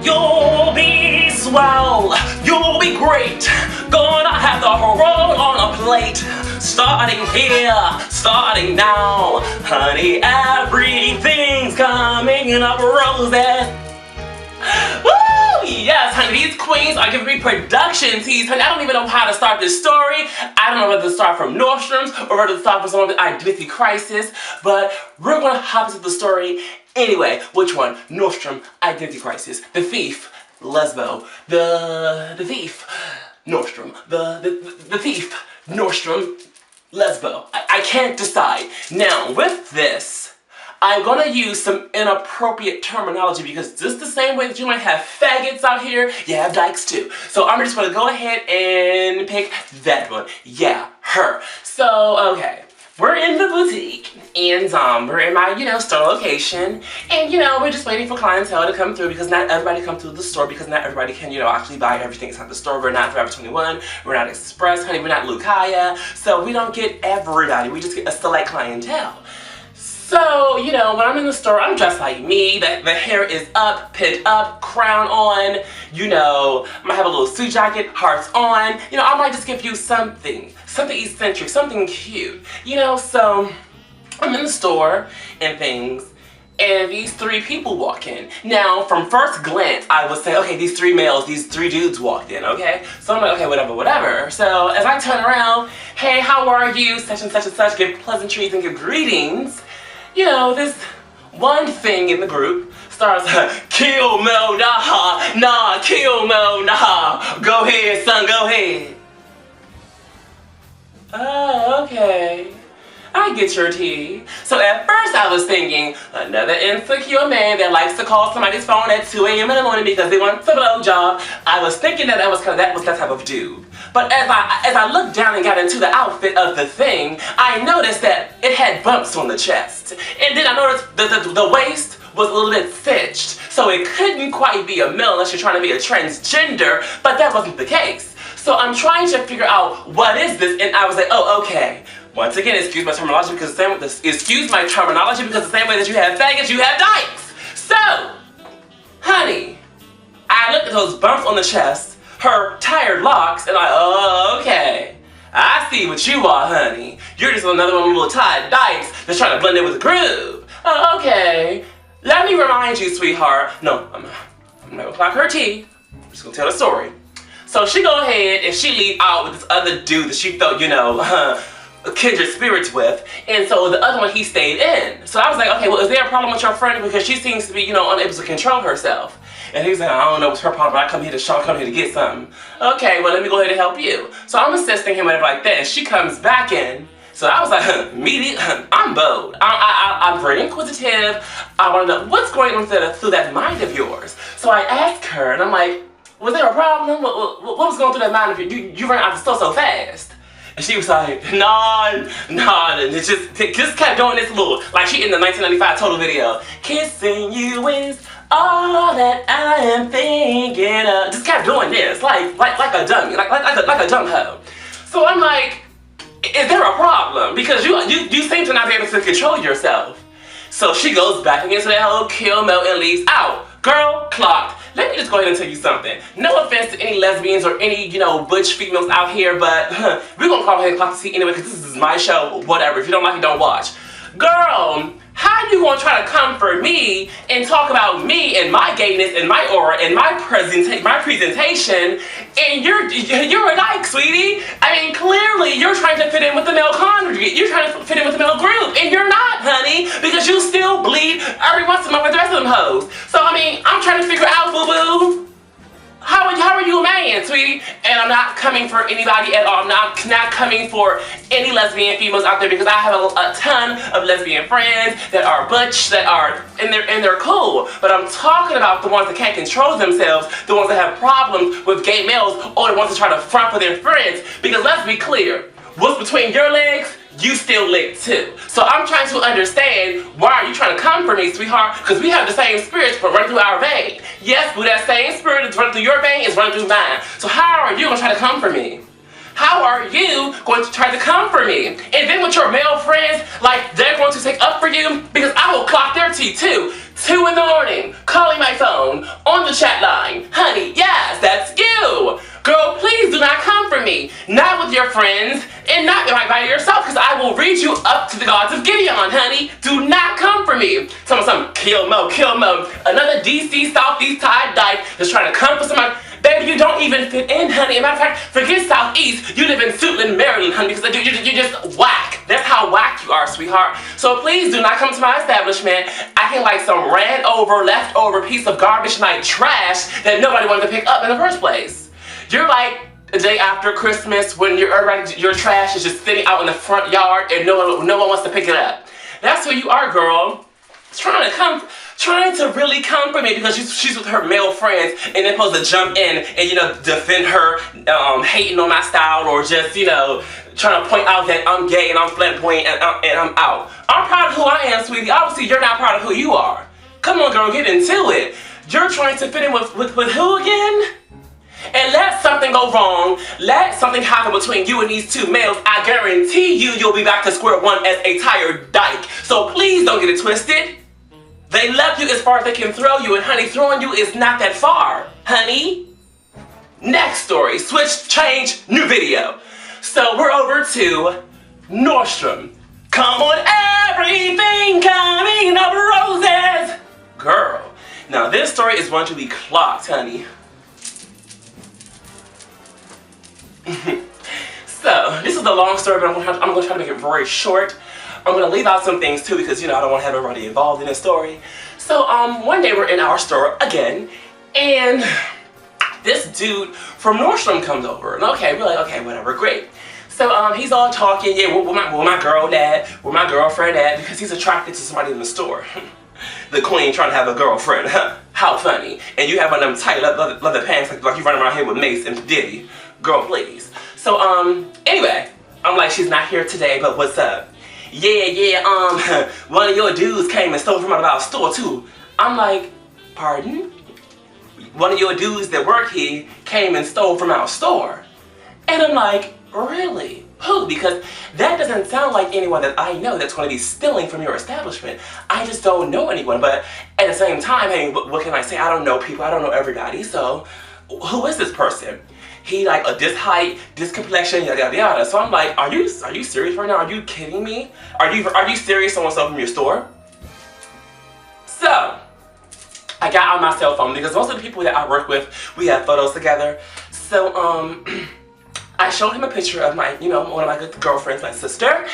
You'll be swell, you'll be great. Gonna have the whole world on a plate. Starting here, starting now. Honey, everything's coming up roses. Woo! Yes, honey, these queens are giving me production teas. Honey, I don't even know how to start this story. I don't know whether to start from Nordstrom's or whether to start from someone with identity crisis. But we're gonna hop into the story anyway. Which one? Nordstrom, identity crisis. The thief, Lesbo. The thief, Nordstrom. The thief, Nordstrom, Lesbo. I can't decide. Now, with this, I'm gonna use some inappropriate terminology because just the same way that you might have faggots out here, you have dykes too. So I'm just gonna go ahead and pick that one. Yeah, her. So, okay. We're in the boutique and we're in my, store location, and we're just waiting for clientele to come through because not everybody comes through the store because not everybody can, actually buy everything inside the store. We're not Forever 21, we're not Express, honey, we're not Lucaya, so we don't get everybody, we just get a select clientele. So, when I'm in the store, I'm dressed like me. The hair is up, pinned up, crown on. I might have a little suit jacket, hearts on. I might just give you something eccentric, something cute. So I'm in the store and things, and these three people walk in. Now, from first glance, I would say, okay, these three males, these three dudes walked in, okay? So I'm like, okay, whatever. So as I turn around, hey, how are you? Such and such and such, give pleasantries and give greetings. This one thing in the group starts, kill Mel, nah, kill Mel, nah. Go ahead, son, go ahead. Oh, okay. I get your tea. So at first I was thinking, another insecure man that likes to call somebody's phone at 2 a.m. in the morning because they want a blowjob. I was thinking that was that type of dude. But as I looked down and got into the outfit of the thing, I noticed that it had bumps on the chest. And then I noticed the waist was a little bit cinched. So it couldn't quite be a male unless you're trying to be a transgender, but that wasn't the case. So I'm trying to figure out what is this, and I was like, oh, okay. Once again, excuse my terminology because the same way that you have faggots, you have dykes. So, honey, I looked at those bumps on the chest, her tired locks, and oh, okay. I see what you are, honey. You're just another one of little tired dykes that's trying to blend in with the groove. Oh, okay. Let me remind you, sweetheart. No, I'm not gonna clock her tea. I'm just gonna tell the story. So she go ahead and she leave out with this other dude that she felt, kindred spirits with, and so the other one, he stayed in. So I was like, okay, well, is there a problem with your friend? Because she seems to be, unable to control herself. And he was like, I don't know what's her problem, I come here to get something. Okay, well, let me go ahead and help you. So I'm assisting him, whatever like that, and she comes back in. So I was like, I'm bold. I'm very inquisitive. I want to know what's going on through that mind of yours. So I asked her, and I'm like, was there a problem? What was going through that mind of yours? You ran out of the store so fast. And she was like, nah, and it just kept doing this little, like she in the 1995 Total video. Kissing you is all that I am thinking of. Just kept doing this, like a dummy, like a dumb hoe. So I'm like, is there a problem? Because you seem to not be able to control yourself. So she goes back against that whole kill, melt, and leaves out. Girl, clocked. Let me just go ahead and tell you something. No offense to any lesbians or any, butch females out here, but we're gonna call ahead and clock the seat anyway because this is my show, whatever. If you don't like it, don't watch. Girl, how you gonna try to come for me and talk about me and my gayness and my aura and my presentation, and you're a dyke, sweetie? I mean, clearly you're trying to fit in with the male congregate. You're trying to fit in with the male group, and you're not, honey, because you still bleed every once in a month with the rest of them hoes. So I mean, I'm trying to figure out, boo-boo, how are you a man, sweetie? And I'm not coming for anybody at all. I'm not coming for any lesbian females out there because I have a ton of lesbian friends that are butch, that are, and they're cool. But I'm talking about the ones that can't control themselves, the ones that have problems with gay males, or the ones that try to front for their friends. Because let's be clear, what's between your legs, you still lick too. So I'm trying to understand, why are you trying to come for me, sweetheart? Because we have the same spirits but running through our vein. Yes, but that same spirit that's running through your vein is running through mine. So how are you going to try to come for me? How are you going to try to come for me? And then with your male friends, like they're going to take up for you? Because I will clock their tea too. 2 in the morning, calling my phone, on the chat line. Honey, yes, that's you. Girl, please do not come for me. Not with your friends, and not by yourself, because I will read you up to the gods of Gideon, honey. Do not come for me. Some kill Mo, kill Mo. Another DC Southeast tie dyke that's trying to come for somebody. Baby, you don't even fit in, honey. As a matter of fact, forget Southeast. You live in Suitland, Maryland, honey, because you're just whack. That's how whack you are, sweetheart. So please do not come to my establishment acting like some ran over, leftover piece of garbage night trash that nobody wanted to pick up in the first place. You're like the day after Christmas when your trash is just sitting out in the front yard and no one wants to pick it up. That's who you are, girl. Trying to really come for me because she's with her male friends and they're supposed to jump in and, you know, defend her hating on my style or just, you know, trying to point out that I'm gay and I'm flamboyant and I'm out. I'm proud of who I am, sweetie. Obviously, you're not proud of who you are. Come on, girl, get into it. You're trying to fit in with who again? And let something go wrong, let something happen between you and these two males, I guarantee you'll be back to square one as a tired dyke. So please don't get it twisted. They love you as far as they can throw you, and honey, throwing you is not that far, honey. Next story, switch, change, new video. So we're over to Nordstrom. Come on, everything coming up roses. Girl, now this story is going to be clocked, honey. So, this is a long story, but I'm going to try to make it very short. I'm going to leave out some things too because, you know, I don't want to have everybody involved in the story. So, one day we're in our store again, and this dude from Nordstrom comes over. And okay, we're like, okay, whatever, great. So, he's all talking, yeah, where my girl at, where my girlfriend at, because he's attracted to somebody in the store. The queen trying to have a girlfriend, how funny. And you have one of them tight leather pants like you running around here with Mace and Diddy. Girl, please. So, anyway, I'm like, she's not here today, but what's up? Yeah, one of your dudes came and stole from out of our store too. I'm like, pardon? One of your dudes that work here came and stole from our store. And I'm like, really? Who? Because that doesn't sound like anyone that I know that's going to be stealing from your establishment. I just don't know anyone, but at the same time, hey, what can I say? I don't know people, I don't know everybody, so who is this person? He like this height, this complexion, yada yada yada. So I'm like, are you serious right now? Are you kidding me? Are you serious? Someone stole from your store? So I got out my cell phone because most of the people that I work with, we have photos together. So I showed him a picture of my, you know, one of my good girlfriends, my sister,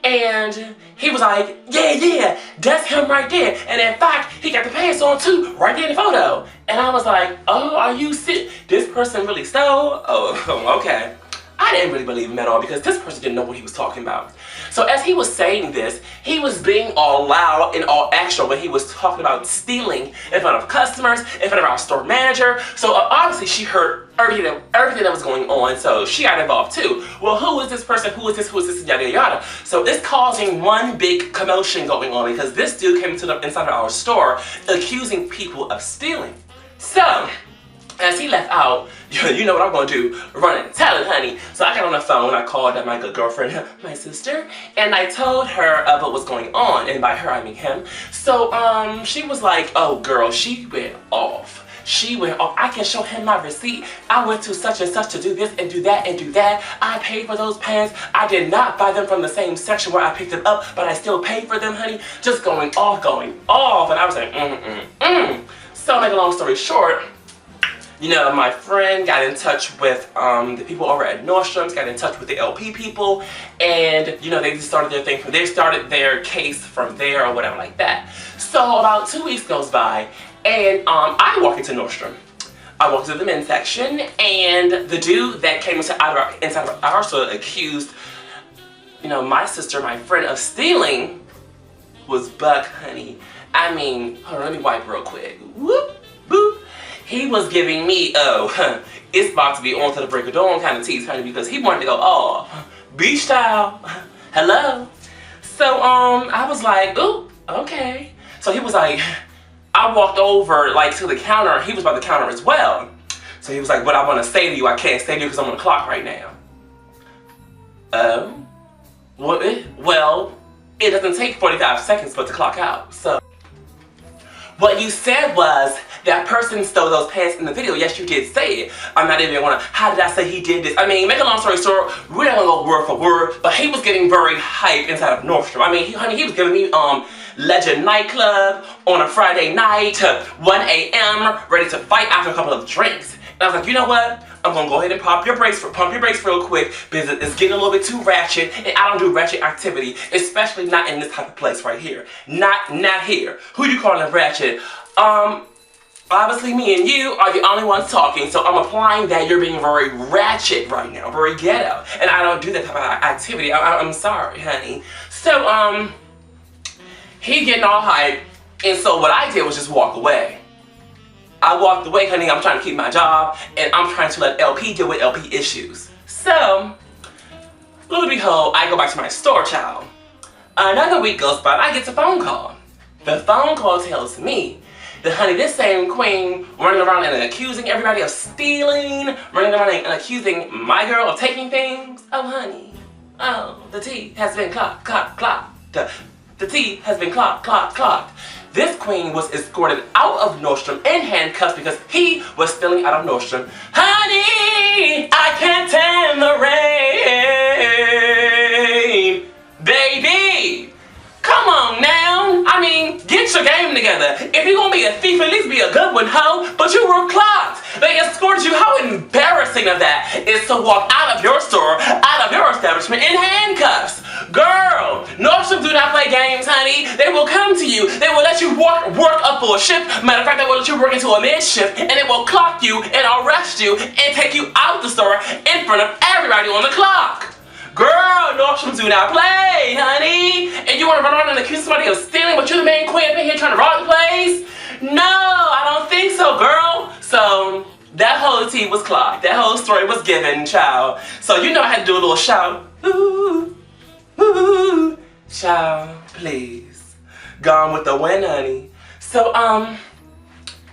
and he was like, yeah, that's him right there. And in fact, he got the pants on too, right there in the photo. And I was like, oh, are you sick? This person really stole? Oh, okay. I didn't really believe him at all because this person didn't know what he was talking about. So as he was saying this, he was being all loud and all extra when he was talking about stealing in front of customers, in front of our store manager. So obviously she heard everything that was going on, so she got involved too. Well, who is this person? Who is this, yada yada. So it's causing one big commotion going on because this dude came into inside of our store accusing people of stealing. So as he left out, you know what I'm going to do, run and tell it, honey. So I got on the phone, I called up my good girlfriend, my sister, and I told her of what was going on, and by her I mean him. So she was like, oh girl, she went off. She went off. I can show him my receipt. I went to such and such to do this and do that and do that. I paid for those pants. I did not buy them from the same section where I picked them up, but I still paid for them, honey. Just going off. And I was like, So make a long story short, you know, my friend got in touch with the people over at Nordstrom's, got in touch with the LP people, and you know, they just started their thing from there, started their case from there or whatever like that. So about 2 weeks goes by, and I walk into Nordstrom. I walked into the men's section, and the dude that came inside of our store accused, you know, my sister, my friend, of stealing was Buck, honey. I mean, hold on, let me wipe real quick. Whoop, boop. He was giving me, it's about to be on to the break of dawn kind of tease, honey, because he wanted to go, oh, beach style, hello. So, I was like, ooh, okay. So he was like, I walked over, like, to the counter, he was by the counter as well. So he was like, what I want to say to you, I can't say to you because I'm on the clock right now. Well, it doesn't take 45 seconds for it to clock out, so. What you said was, that person stole those pants in the video. Yes, you did say it. I'm not even gonna, how did I say he did this? I mean, make a long story short, we don't go word for word, but he was getting very hype inside of Nordstrom. I mean, honey, he was giving me Legend nightclub on a Friday night, 1 a.m., ready to fight after a couple of drinks. And I was like, you know what? I'm gonna go ahead and pump your brakes real quick because it's getting a little bit too ratchet, and I don't do ratchet activity, especially not in this type of place right here. Not here. Who you calling ratchet? Obviously me and you are the only ones talking, so I'm applying that you're being very ratchet right now, very ghetto, and I don't do that type of activity. I'm sorry, honey. So, he getting all hype, and so what I did was just walk away. I walked away, honey. I'm trying to keep my job, and I'm trying to let LP deal with LP issues. So, lo and behold, I go back to my store, child. Another week goes by, I get a phone call. The phone call tells me that, honey, this same queen running around and accusing everybody of stealing, running around and accusing my girl of taking things. Oh, honey. Oh, the tea has been clocked. The tea has been clocked. This queen was escorted out of Nordstrom in handcuffs because he was stealing out of Nordstrom. Honey, I can't stand the rain. Baby, come on now. I mean, get your game together. If you're gonna be a thief, at least be a good one, ho. But you were clocked. They escorted you. How embarrassing of that is to walk out of your store, out of your establishment in handcuffs. Girl, Nordstrom do not play games, honey. They will come to you. They will let you work up for a shift. Matter of fact, they will let you work into a mid-shift, and it will clock you and arrest you and take you out the store in front of everybody on the clock. Girl, Nordstrom do not play, honey. And you want to run around and accuse somebody of stealing, but you're the main queen up in here trying to rob the place? No, I don't think so, girl. So, that whole tea was clocked. That whole story was given, child. So, you know I had to do a little shout. Ooh. Ooh, child, please. Gone with the wind, honey. So, I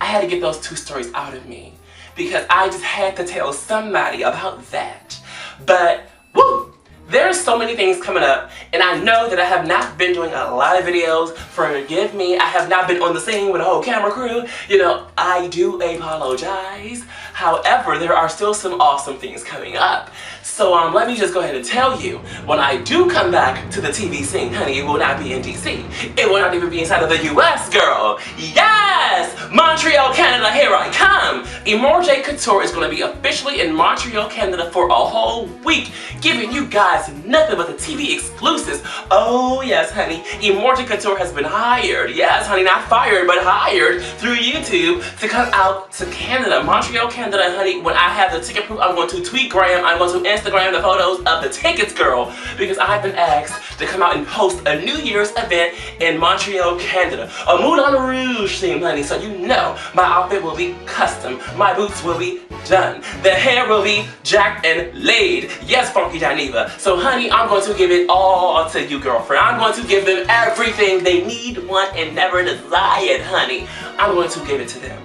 had to get those two stories out of me because I just had to tell somebody about that. But, woo! There's so many things coming up, and I know that I have not been doing a lot of videos. Forgive me, I have not been on the scene with a whole camera crew. You know, I do apologize. However, there are still some awesome things coming up. So let me just go ahead and tell you, when I do come back to the TV scene, honey, it will not be in DC. It will not even be inside of the US, girl. Yes! Montreal, Canada, here I come. Emore'J Couture is going to be officially in Montreal, Canada for a whole week, giving you guys nothing but the TV exclusives. Oh yes, honey, Emore'J Couture has been hired. Yes, honey, not fired, but hired through YouTube to come out to Canada, Montreal, Canada, honey. When I have the ticket proof, I'm going to tweet Graham, I'm going to Instagram the photos of the tickets, girl, because I've been asked to come out and host a New Year's event in Montreal, Canada. A Moulin Rouge theme, honey, so you know my outfit will be custom, my boots will be done, the hair will be jacked and laid. Yes, Funky Geneva. So, honey, I'm going to give it all to you, girlfriend. I'm going to give them everything they need, want, and never desired, honey. I'm going to give it to them.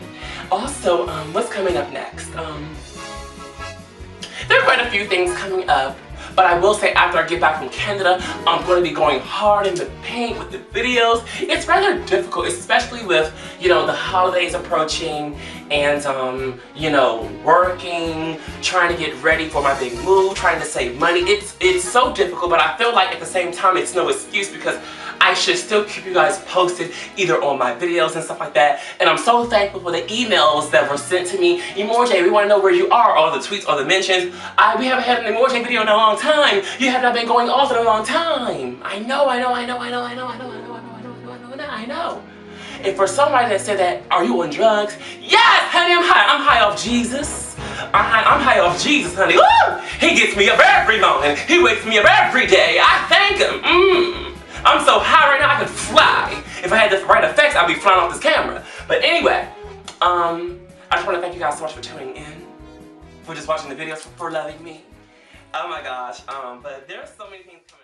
Also, what's coming up next? There are quite a few things coming up, but I will say after I get back from Canada, I'm going to be going hard in the paint with the videos. It's rather difficult, especially with, you know, the holidays approaching and, you know, working, trying to get ready for my big move, trying to save money. It's so difficult, but I feel like at the same time it's no excuse because I should still keep you guys posted either on my videos and stuff like that. And I'm so thankful for the emails that were sent to me. Emore'J, we want to know where you are, all the tweets, all the mentions. We haven't had an Emore'J video in a long time. You have not been going off in a long time. I know. And for somebody that said that, are you on drugs? Yes, honey, I'm high. I'm high off Jesus. I'm high off Jesus, honey. Woo! He gets me up every morning. He wakes me up every day. I thank him. I'm so high right now I could fly. If I had the right effects, I'd be flying off this camera. But anyway, I just want to thank you guys so much for tuning in, for just watching the videos, for loving me. Oh my gosh, but there's so many things coming.